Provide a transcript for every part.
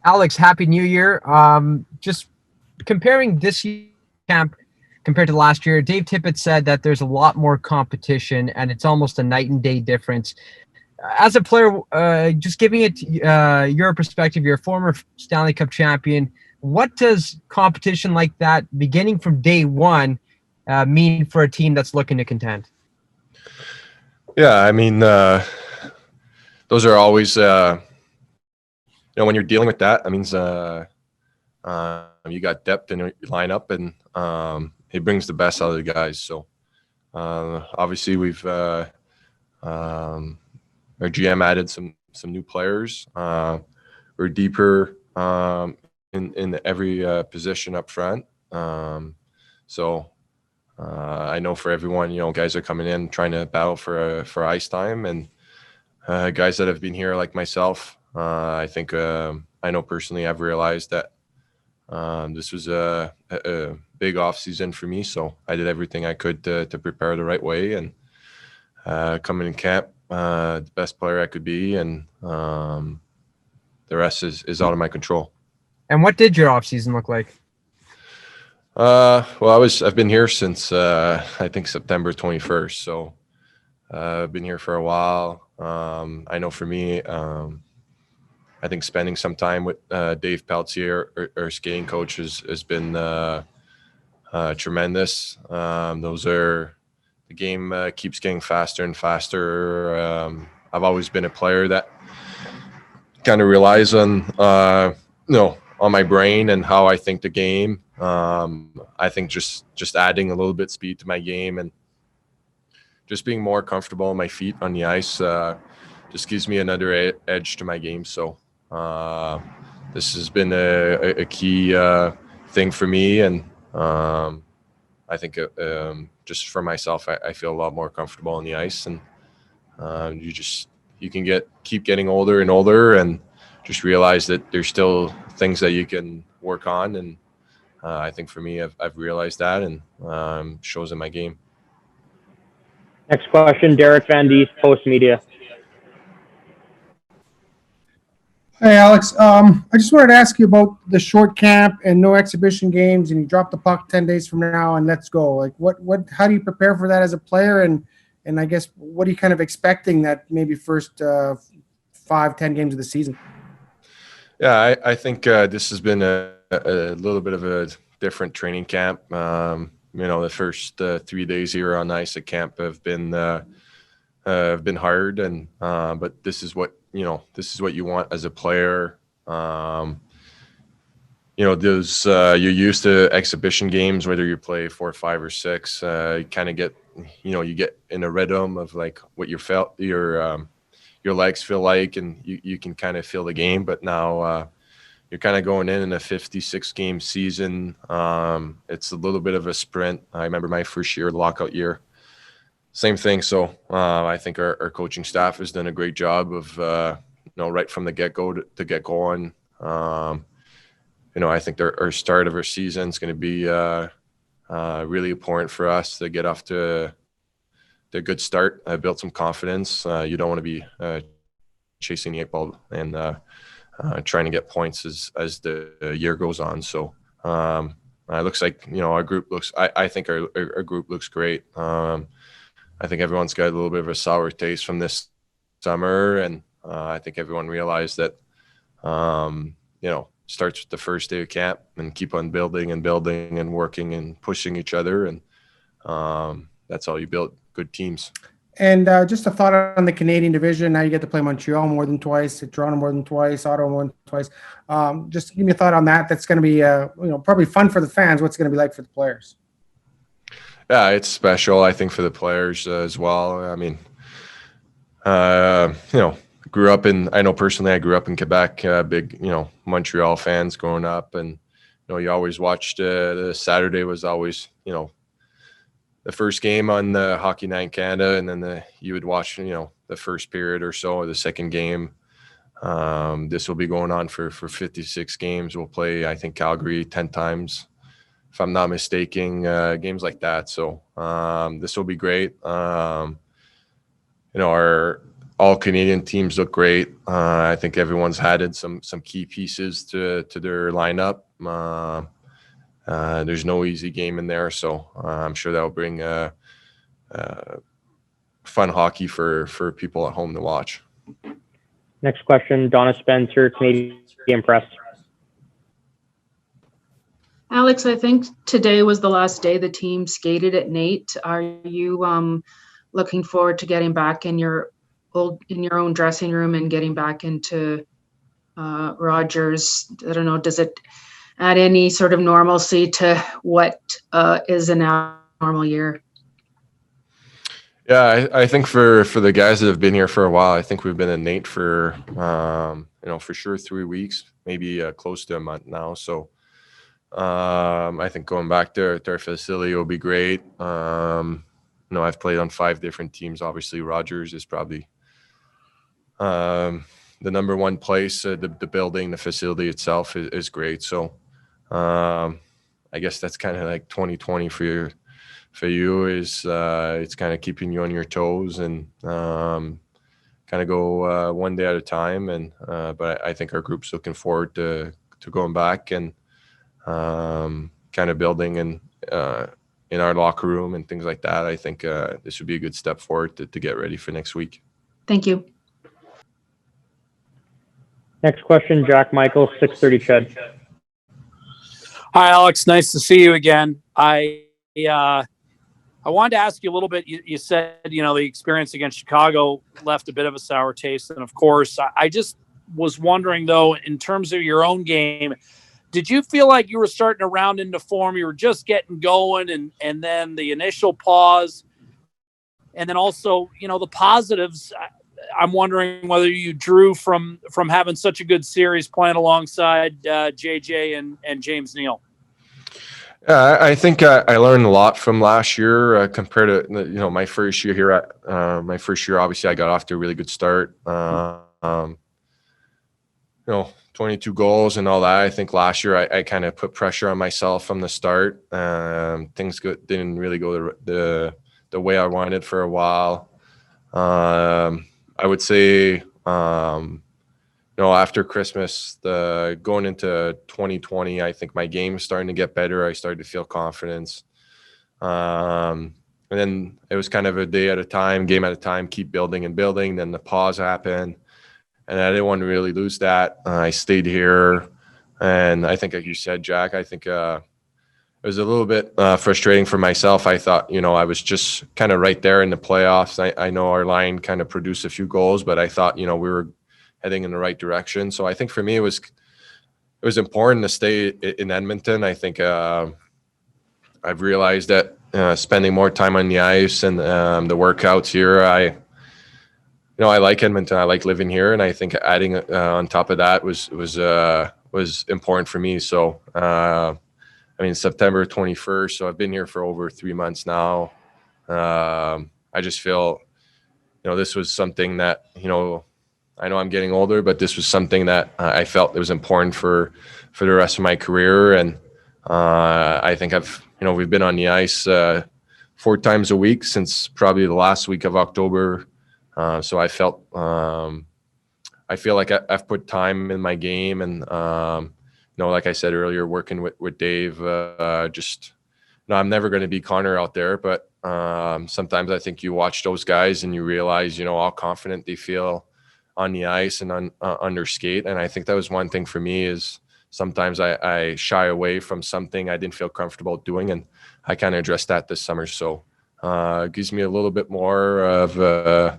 Alex, Happy New Year. Just comparing this year's camp compared to last year, Dave Tippett said that there's a lot more competition and it's almost a night and day difference. As a player, just giving it your perspective, you're a former Stanley Cup champion. What does competition like that, beginning from day one, mean for a team that's looking to contend? Yeah, I mean, those are always, when you're dealing with that, that means you got depth in your lineup, and it brings the best out of the guys. So obviously, we've our GM added some new players. We're deeper in every position up front. So I know for everyone, guys are coming in trying to battle for ice time, and guys that have been here like myself. I think I know personally I've realized that this was a big off season for me, so I did everything I could to prepare the right way and coming in camp the best player I could be, and the rest is out of my control. And what did your off season look like? Well, I've been here since I think September 21st, so I've been here for a while. I know for me, I think spending some time with Dave Peltier, our skating coach, has been tremendous. The game keeps getting faster and faster. I've always been a player that kind of relies on on my brain and how I think the game. I think just adding a little bit speed to my game and just being more comfortable on my feet on the ice just gives me another edge to my game. So this has been a key thing for me, and I think just for myself, I feel a lot more comfortable on the ice, and you can keep getting older and older, and just realize that there's still things that you can work on, and I think for me, I've realized that, and shows in my game. Next question, Derek Van Diest, Post Media. Hey, Alex. I just wanted to ask you about the short camp and no exhibition games, and you drop the puck 10 days from now and let's go. Like, how do you prepare for that as a player? And I guess, what are you kind of expecting that maybe first 5-10 games of the season? Yeah, I think this has been a little bit of a different training camp. The first 3 days here on ice at camp have been hard, and but this is what you want as a player. Those you're used to exhibition games, whether you play 4, 5, or 6. You kind of get, you get in a rhythm of like what your legs feel like, and you can kind of feel the game. But now you're kind of going in a 56 game season. It's a little bit of a sprint. I remember my first year, lockout year, same thing. So I think our coaching staff has done a great job of right from the get-go to get going. I think our start of our season is going to be really important for us to get off to a good start. I built some confidence. You don't want to be chasing the 8 ball and trying to get points as the year goes on. So it looks like our group looks. I think our group looks great. I think everyone's got a little bit of a sour taste from this summer, and I think everyone realized that starts with the first day of camp and keep on building and working and pushing each other, and that's how you build good teams. And just a thought on the Canadian division. Now you get to play Montreal more than twice, Toronto more than twice, Ottawa more than twice. Just give me a thought on that. That's going to be probably fun for the fans. What's it going to be like for the players? Yeah, it's special, I think, for the players as well. I mean, grew up I know personally I grew up in Quebec, big, Montreal fans growing up. And, you always watched the Saturday was always, the first game on the Hockey Night in Canada. And then you would watch, the first period or so, or the second game. This will be going on for 56 games. We'll play, I think, Calgary 10 times, if I'm not mistaken, games like that. So this will be great. all Canadian teams look great. I think everyone's added some key pieces to their lineup. There's no easy game in there, so I'm sure that will bring fun hockey for people at home to watch. Next question, Donna Spencer, Canadian Press. Alex, I think today was the last day the team skated at Nate. Are you looking forward to getting back in your own dressing room and getting back into Rogers? I don't know. Does it add any sort of normalcy to what is a now normal year? Yeah, I think for the guys that have been here for a while, I think we've been in Nate for for sure 3 weeks, maybe close to a month now. So I think going back to our facility will be great. I've played on 5 different teams. Obviously, Rogers is probably the number one place. The building, the facility itself is great. So I guess that's kind of like 2020 for you is it's kind of keeping you on your toes and kind of go one day at a time. And but I think our group's looking forward to going back and kind of building and in our locker room and things like that. I think this would be a good step forward to get ready for next week. Thank you. Next question, Jack Michael, 630 Ched. Hi, Alex. Nice to see you again. I wanted to ask you a little bit. You said, the experience against Chicago left a bit of a sour taste. And, of course, I just was wondering, though, in terms of your own game, did you feel like you were starting to round into form? You were just getting going and then the initial pause and then also, the positives. I'm wondering whether you drew from having such a good series playing alongside JJ and James Neal. Yeah, I think I learned a lot from last year compared to my first year here. My first year, obviously, I got off to a really good start. 22 goals and all that. I think last year I kind of put pressure on myself from the start. Things didn't really go the way I wanted for a while. I would say, after Christmas, going into 2020, I think my game was starting to get better. I started to feel confidence. And then it was kind of a day at a time, game at a time, keep building and building. Then the pause happened. And I didn't want to really lose that. I stayed here. And I think, like you said, Jack, I think it was a little bit frustrating for myself. I thought, I was just kind of right there in the playoffs. I know our line kind of produced a few goals, but I thought, we were heading in the right direction. So I think for me, it was important to stay in Edmonton. I think I've realized that spending more time on the ice and the workouts here, I like Edmonton. I like living here, and I think adding on top of that was important for me. So, September 21st. So I've been here for over 3 months now. I just feel, this was something that I know I'm getting older, but this was something that I felt it was important for the rest of my career. And I think we've been on the ice 4 times a week since probably the last week of October. So I feel like I've put time in my game and, like I said earlier, working with Dave, I'm never going to be Connor out there, but sometimes I think you watch those guys and you realize, how confident they feel on the ice and under skate. And I think that was one thing for me is sometimes I shy away from something I didn't feel comfortable doing. And I kind of addressed that this summer. So it gives me a little bit more of a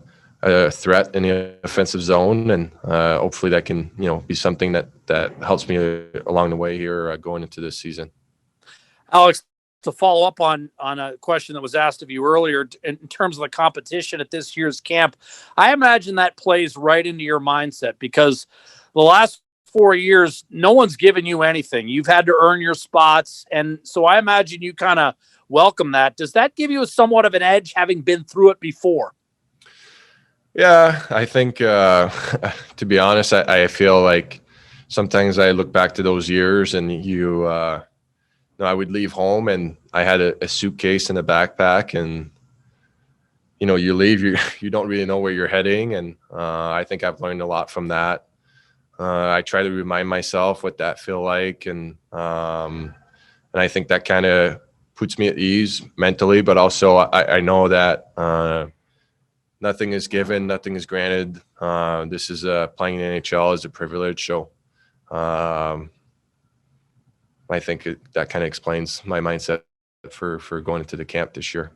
threat in the offensive zone. And hopefully that can, be something that helps me along the way here going into this season. Alex, to follow up on a question that was asked of you earlier in terms of the competition at this year's camp, I imagine that plays right into your mindset because the last 4 years, no one's given you anything. You've had to earn your spots. And so I imagine you kind of welcome that. Does that give you somewhat of an edge having been through it before? Yeah, I think, to be honest, I feel like sometimes I look back to those years and I would leave home and I had a suitcase and a backpack and, you leave, you don't really know where you're heading. And I think I've learned a lot from that. I try to remind myself what that feel like. And I think that kind of puts me at ease mentally, but also I know that nothing is given, nothing is granted. This is playing in the NHL is a privilege. So I think that kind of explains my mindset for going into the camp this year.